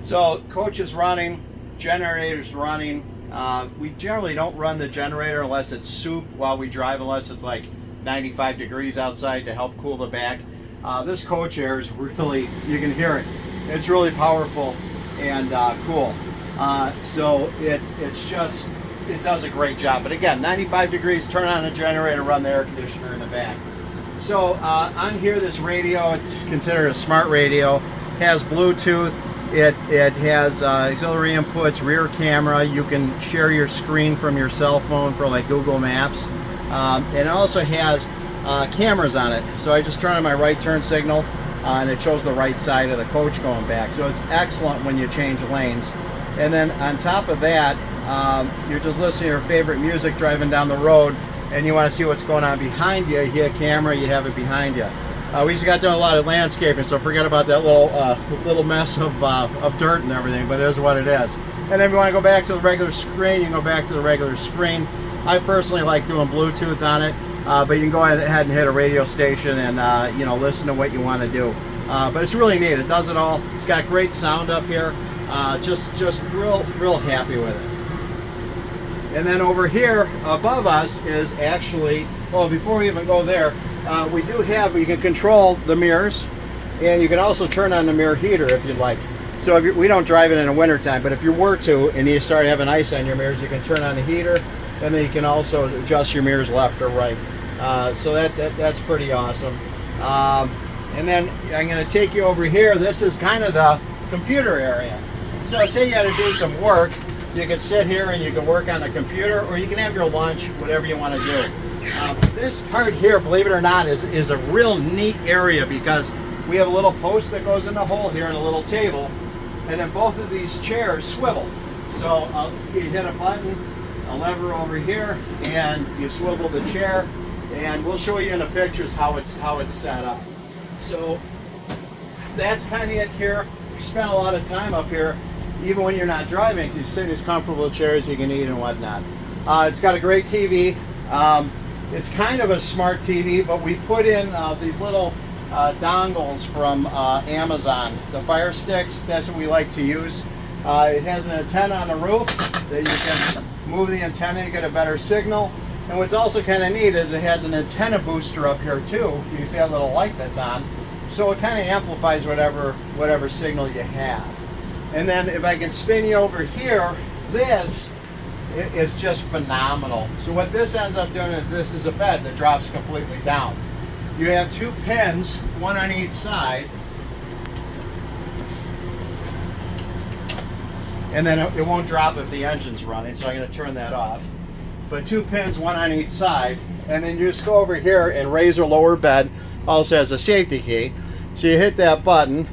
So coach is running, generator's running. We generally don't run the generator unless it's soup while we drive, unless it's like 95 degrees outside to help cool the back. This coach air is really, you can hear it. It's really powerful and cool. So it's just, it does a great job. But again, 95 degrees, turn on the generator, run the air conditioner in the back. So on here, this radio, it's considered a smart radio, has Bluetooth. It has auxiliary inputs, rear camera. You can share your screen from your cell phone for like Google Maps. And it also has cameras on it. So I just turn on my right turn signal and it shows the right side of the coach going back. So it's excellent when you change lanes. And then on top of that, you're just listening to your favorite music driving down the road and you want to see what's going on behind you. You hit a camera, you have it behind you. We just got done a lot of landscaping, so forget about that little mess of dirt and everything, but it is what it is. And then if you want to go back to the regular screen, you can go back to the regular screen. I personally like doing Bluetooth on it, but you can go ahead and hit a radio station and listen to what you want to do. But it's really neat. It does it all. It's got great sound up here. Just real happy with it. And then over here above us is actually, well, before we even go there, we do have, you can control the mirrors, and you can also turn on the mirror heater if you'd like. So if we don't drive it in the wintertime, but if you were to and you start having ice on your mirrors, you can turn on the heater, and then you can also adjust your mirrors left or right. So that's pretty awesome. And then I'm going to take you over here. This is kind of the computer area. So say you had to do some work, you can sit here and you can work on a computer, or you can have your lunch, whatever you want to do. This part here, believe it or not, is a real neat area because we have a little post that goes in the hole here and a little table, and then both of these chairs swivel. So you hit a button, a lever over here, and you swivel the chair, and we'll show you in the pictures how it's set up. So that's kind of it here. We spent a lot of time up here, even when you're not driving, because you sit in these comfortable chairs, you can eat and whatnot. It's got a great TV. It's kind of a smart TV, but we put in these little dongles from Amazon. The Fire Sticks, that's what we like to use. It has an antenna on the roof that you can move the antenna and get a better signal. And what's also kind of neat is it has an antenna booster up here too. You can see that little light that's on. So it kind of amplifies whatever signal you have. And then if I can spin you over here, this is just phenomenal. So what this ends up doing is this is a bed that drops completely down. You have two pins, one on each side, and then it won't drop if the engine's running, so I'm going to turn that off. But two pins, one on each side, and then you just go over here and raise or lower bed. Also has a safety key. So you hit that button,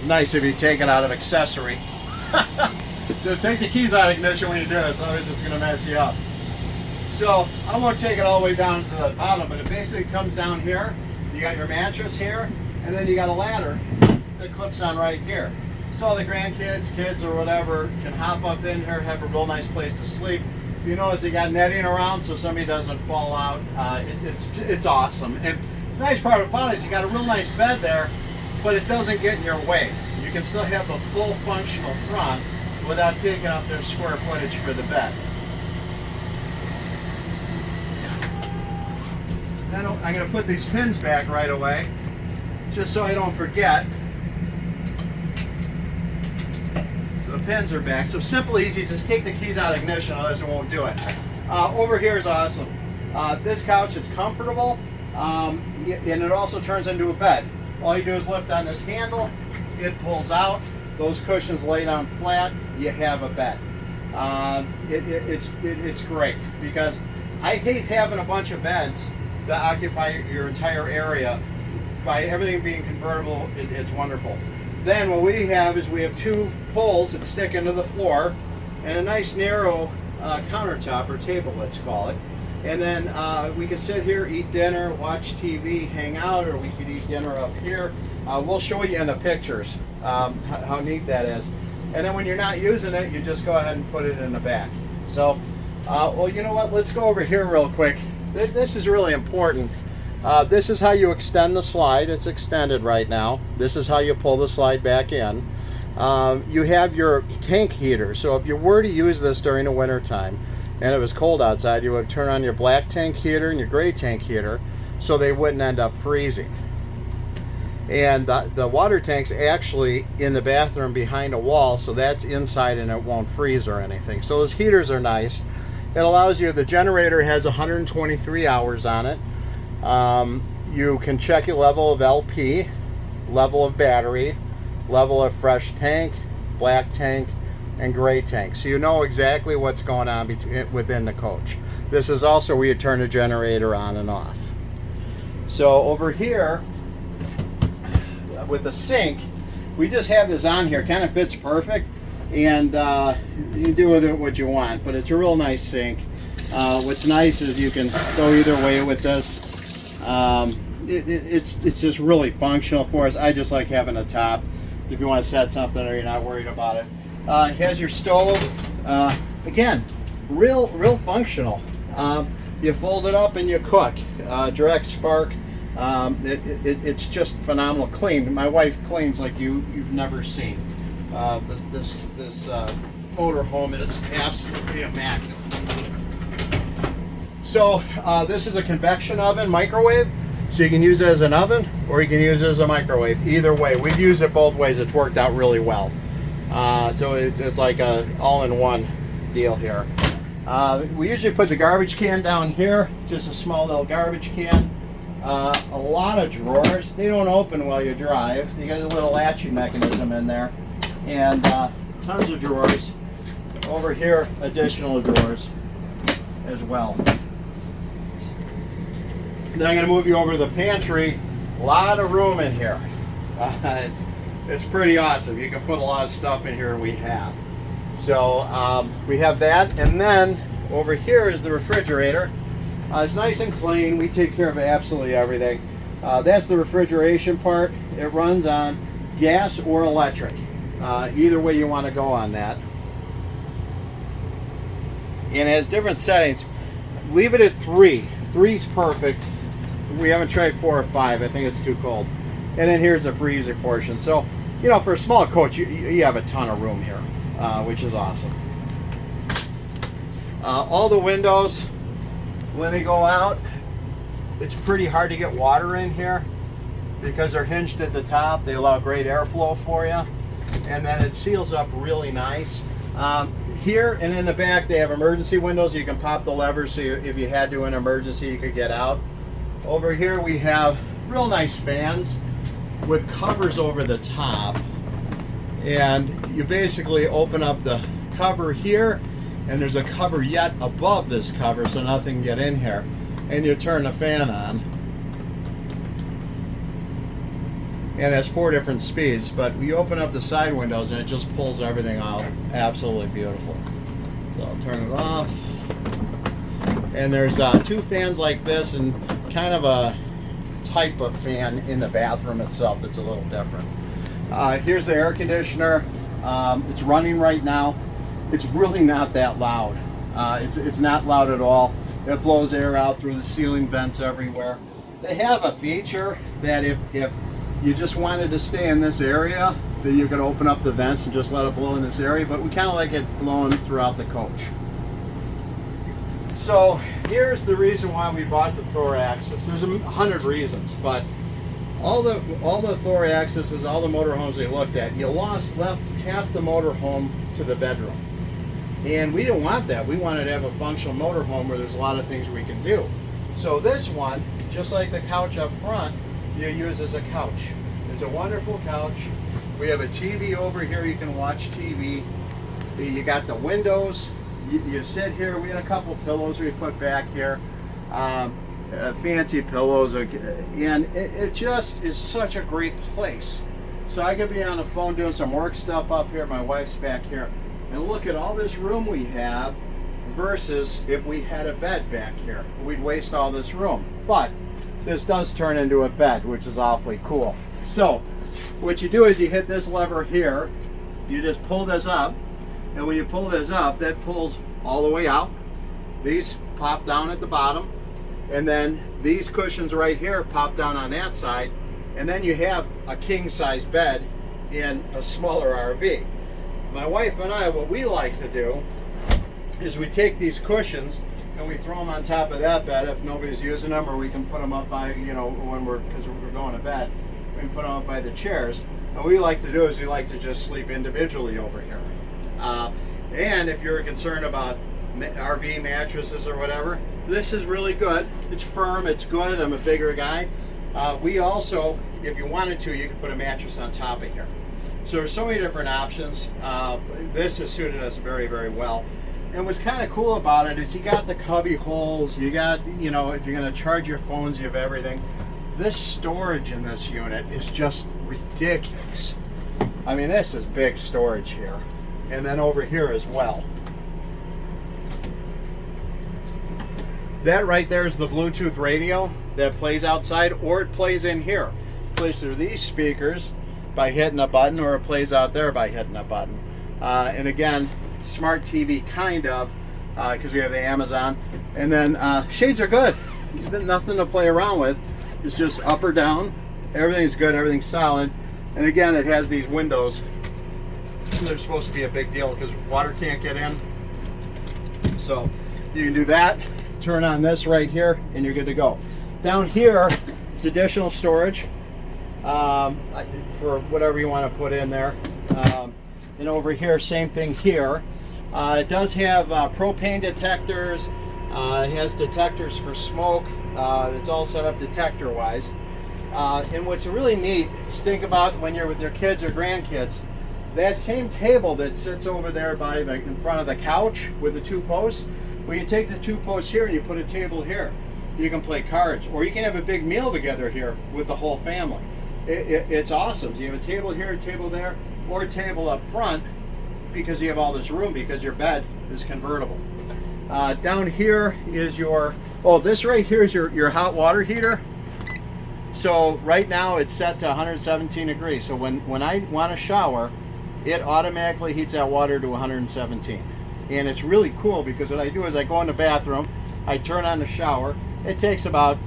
nice if you take it out of accessory. So take the keys out of ignition when you do this, otherwise it's going to mess you up. So I won't take it all the way down to the bottom, but it basically comes down here. You got your mattress here, and then you got a ladder that clips on right here. So all the grandkids, kids, or whatever can hop up in here, have a real nice place to sleep. You notice they got netting around so somebody doesn't fall out. It's awesome. And the nice part about it is you got a real nice bed there, but it doesn't get in your way. You can still have the full functional front without taking up their square footage for the bed. Then I'm going to put these pins back right away, just so I don't forget. So the pins are back. So simple, easy, just take the keys out of ignition, otherwise it won't do it. Over here is awesome. This couch is comfortable, and it also turns into a bed. All you do is lift on this handle, it pulls out, those cushions lay down flat, you have a bed. It's great, because I hate having a bunch of beds that occupy your entire area. By everything being convertible, it's wonderful. Then what we have is we have two poles that stick into the floor and a nice narrow countertop or table, let's call it. And then we can sit here, eat dinner, watch TV, hang out, or we could eat dinner up here. We'll show you in the pictures how neat that is. And then when you're not using it, you just go ahead and put it in the back. So, well, you know what? Let's go over here real quick. This is really important. This is how you extend the slide. It's extended right now. This is how you pull the slide back in. You have your tank heater. So if you were to use this during the winter time and it was cold outside, you would turn on your black tank heater and your gray tank heater so they wouldn't end up freezing. And the water tank's actually in the bathroom behind a wall, so that's inside and it won't freeze or anything. So those heaters are nice. It allows you, the generator has 123 hours on it. You can check your level of LP, level of battery, level of fresh tank, black tank, and gray tank. So you know exactly what's going on within the coach. This is also where you turn the generator on and off. So over here, with the sink, we just have this on here. Kind of fits perfect, and you can do with it what you want, but it's a real nice sink. What's nice is you can go either way with this. It's just really functional for us. I just like having a top if you want to set something or you're not worried about it. It has your stove. Again, real functional. You fold it up and you cook. Direct spark. It's just phenomenal clean. My wife cleans like you've never seen. This motorhome is absolutely immaculate. So this is a convection oven microwave. So you can use it as an oven or you can use it as a microwave. Either way, we've used it both ways. It's worked out really well. So it's like a all-in-one deal here. We usually put the garbage can down here, just a small little garbage can. A lot of drawers. They don't open while you drive. You got a little latching mechanism in there, and tons of drawers. Over here, additional drawers as well. Then I'm going to move you over to the pantry. A lot of room in here. It's pretty awesome. You can put a lot of stuff in here, and we have. So we have that, and then over here is the refrigerator. It's nice and clean. We take care of absolutely everything. That's the refrigeration part. It runs on gas or electric. Either way you want to go on that. And it has different settings. Leave it at 3. 3's perfect. We haven't tried 4 or 5. I think it's too cold. And then here's the freezer portion. So, you know, for a small coach, you have a ton of room here, which is awesome. All the windows, when they go out, it's pretty hard to get water in here because they're hinged at the top. They allow great airflow for you, and then it seals up really nice. Here and in the back, they have emergency windows. You can pop the lever so if you had to in an emergency, you could get out. Over here, we have real nice fans with covers over the top, and you basically open up the cover here, and there's a cover yet above this cover so nothing can get in here, and you turn the fan on, and it's 4 different speeds, but we open up the side windows and it just pulls everything out. Absolutely beautiful. So I'll turn it off, and there's 2 fans like this and kind of a type of fan in the bathroom itself that's a little different. Here's the air conditioner. It's running right now. It's really not that loud. It's not loud at all. It blows air out through the ceiling vents everywhere. They have a feature that if you just wanted to stay in this area, that you could open up the vents and just let it blow in this area, but we kind of like it blowing throughout the coach. So here's the reason why we bought the Thor Axis. There's 100 reasons, but all the Thor Axis, all the motorhomes we looked at, you left half the motorhome to the bedroom. And we didn't want that. We wanted to have a functional motorhome where there's a lot of things we can do. So this one, just like the couch up front, you use as a couch. It's a wonderful couch. We have a TV over here. You can watch TV. You got the windows. You sit here. We had a couple pillows we put back here. Fancy pillows. And it just is such a great place. So I could be on the phone doing some work stuff up here. My wife's back here. And look at all this room we have versus if we had a bed back here. We'd waste all this room. But this does turn into a bed, which is awfully cool. So what you do is you hit this lever here, you just pull this up, and when you pull this up, that pulls all the way out. These pop down at the bottom, and then these cushions right here pop down on that side, and then you have a king-size bed in a smaller RV. My wife and I, what we like to do is we take these cushions and we throw them on top of that bed if nobody's using them, or we can put them up by, you know, because we're going to bed, we can put them up by the chairs. And what we like to do is we like to just sleep individually over here. And if you're concerned about RV mattresses or whatever, this is really good. It's firm, it's good. I'm a bigger guy. We also, if you wanted to, you could put a mattress on top of here. So there's so many different options. This has suited us very, very well. And what's kind of cool about it is you got the cubby holes, you got, you know, if you're going to charge your phones, you have everything. This storage in this unit is just ridiculous. I mean, this is big storage here. And then over here as well. That right there is the Bluetooth radio that plays outside, or it plays in here. It plays through these speakers by hitting a button, or it plays out there by hitting a button. And again, smart TV kind of, because we have the Amazon. And then shades are good. Nothing to play around with. It's just up or down. Everything's good, everything's solid. And again, it has these windows. They're supposed to be a big deal because water can't get in. So you can do that, turn on this right here, and you're good to go. Down here is additional storage for whatever you want to put in there. And over here, same thing here. It does have propane detectors. It has detectors for smoke. It's all set up detector-wise. And what's really neat, think about when you're with your kids or grandkids, that same table that sits over there by in front of the couch with the two posts, well, you take the two posts here and you put a table here. You can play cards, or you can have a big meal together here with the whole family. It's awesome. So you have a table here, a table there, or a table up front, because you have all this room, because your bed is convertible. Down here is your, this right here is your hot water heater. So right now it's set to 117 degrees. So when I want to shower, it automatically heats that water to 117. And it's really cool because what I do is I go in the bathroom, I turn on the shower, it takes about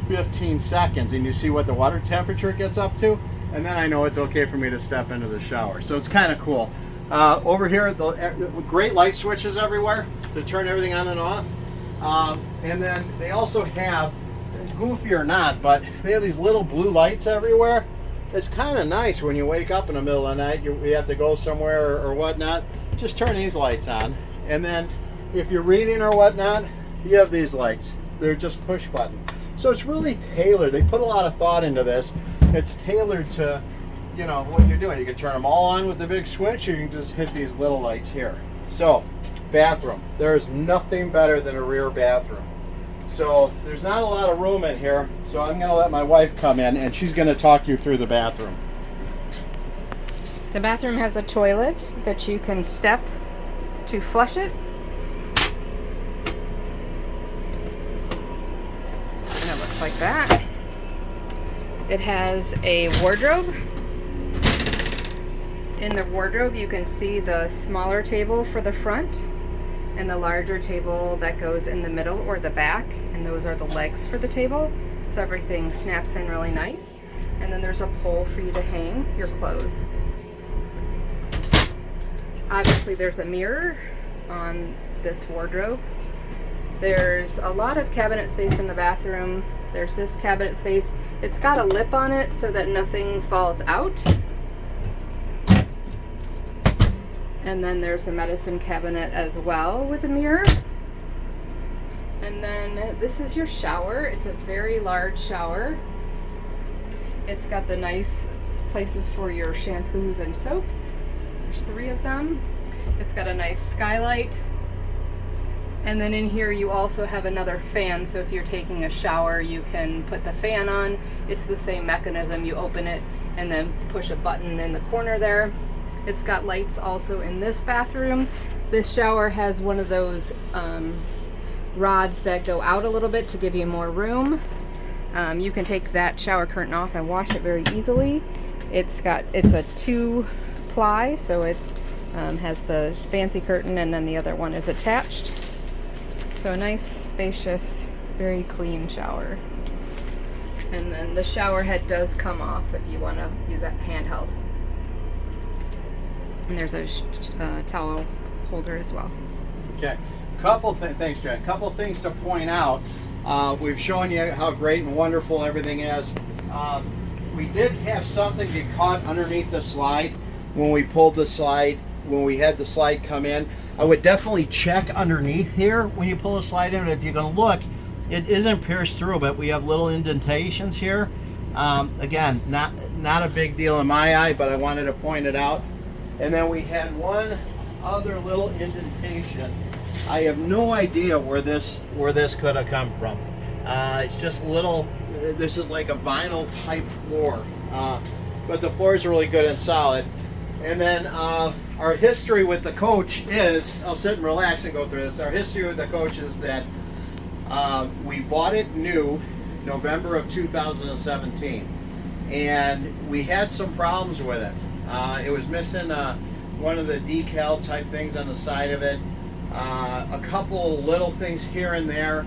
15 seconds and you see what the water temperature gets up to, and then I know it's okay for me to step into the shower. So it's kind of cool. Over here, the great light switches everywhere to turn everything on and off. And then they also have, goofy or not, but they have these little blue lights everywhere. It's kind of nice when you wake up in the middle of the night, you have to go somewhere or whatnot, just turn these lights on. And then if you're reading or whatnot, you have these lights. They're just push button. So it's really tailored. They put a lot of thought into this. It's tailored to, you know, what you're doing. You can turn them all on with the big switch, or you can just hit these little lights here. So, bathroom. There is nothing better than a rear bathroom. So there's not a lot of room in here, so I'm going to let my wife come in and she's going to talk you through the bathroom. The bathroom has a toilet that you can step to flush it. And it looks like that. It has a wardrobe. In the wardrobe you can see the smaller table for the front and the larger table that goes in the middle or the back, and those are the legs for the table, so everything snaps in really nice. And then there's a pole for you to hang your clothes. Obviously there's a mirror on this wardrobe. There's a lot of cabinet space in the bathroom. There's this cabinet space. It's got a lip on it so that nothing falls out. And then there's a medicine cabinet as well with a mirror. And then this is your shower. It's a very large shower. It's got the nice places for your shampoos and soaps. There's 3 of them. It's got a nice skylight. And then in here you also have another fan, so if you're taking a shower you can put the fan on. It's the same mechanism. You open it and then push a button in the corner there. It's got lights also in this bathroom. This shower has one of those rods that go out a little bit to give you more room. You can take that shower curtain off and wash it very easily. It's a 2-ply, so it has the fancy curtain, and then the other one is attached. So a nice, spacious, very clean shower. And then the shower head does come off if you want to use it handheld. And there's a towel holder as well. Okay, thanks, Jen. Couple things to point out. We've shown you how great and wonderful everything is. We did have something get caught underneath the slide when we pulled the slide, when we had the slide come in. I would definitely check underneath here when you pull the slide in. If you're going to look, it isn't pierced through, but we have little indentations here. Again, not a big deal in my eye, but I wanted to point it out. And then we had one other little indentation. I have no idea where this could have come from. It's just little. This is like a vinyl type floor, but the floor is really good and solid. And then our history with the coach is, I'll sit and relax and go through this. Our history with the coach is that we bought it new November of 2017, and we had some problems with it. It was missing one of the decal type things on the side of it, a couple little things here and there.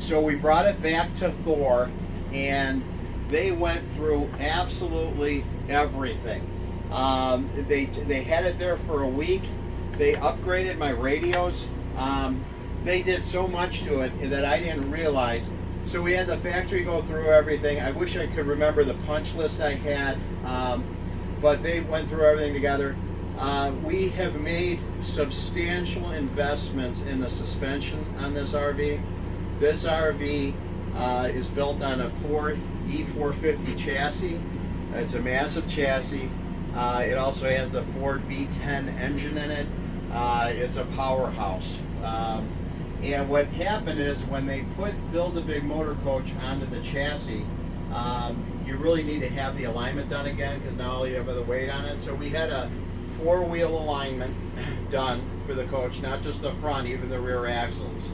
So we brought it back to Thor, and they went through absolutely everything. They had it there for a week. They upgraded my radios. They did so much to it that I didn't realize. So we had the factory go through everything. I wish I could remember the punch list I had, but they went through everything together. We have made substantial investments in the suspension on this RV. This RV is built on a Ford E450 chassis. It's a massive chassis. It also has the Ford V10 engine in it. It's a powerhouse. And what happened is when they build a big motor coach onto the chassis, you really need to have the alignment done again, because now all you have the weight on it. So we had a 4-wheel alignment done for the coach, not just the front, even the rear axles.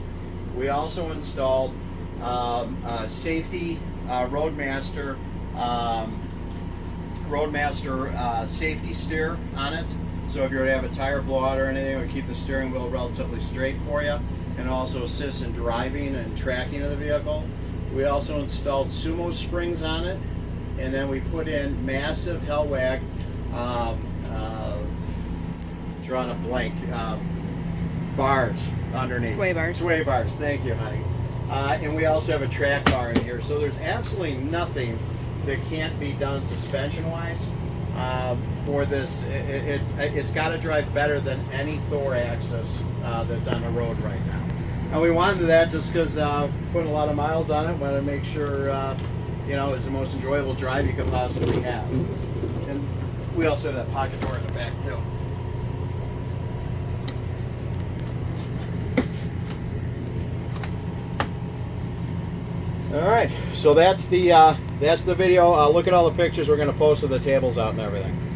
We also installed safety Roadmaster safety steer on it. So if you were to have a tire blowout or anything, it would keep the steering wheel relatively straight for you, and also assist in driving and tracking of the vehicle. We also installed sumo springs on it, and then we put in massive Hellwag, drawing a blank, bars underneath. Sway bars. Sway bars, thank you, honey. And we also have a track bar in here, so there's absolutely nothing that can't be done suspension-wise for this. It's got to drive better than any Thor Axis that's on the road right now. And we wanted that just because putting a lot of miles on it, wanted to make sure it's the most enjoyable drive you could possibly have. And we also have that pocket door in the back too. All right, so that's the video. Look at all the pictures we're going to post of the tables out and everything.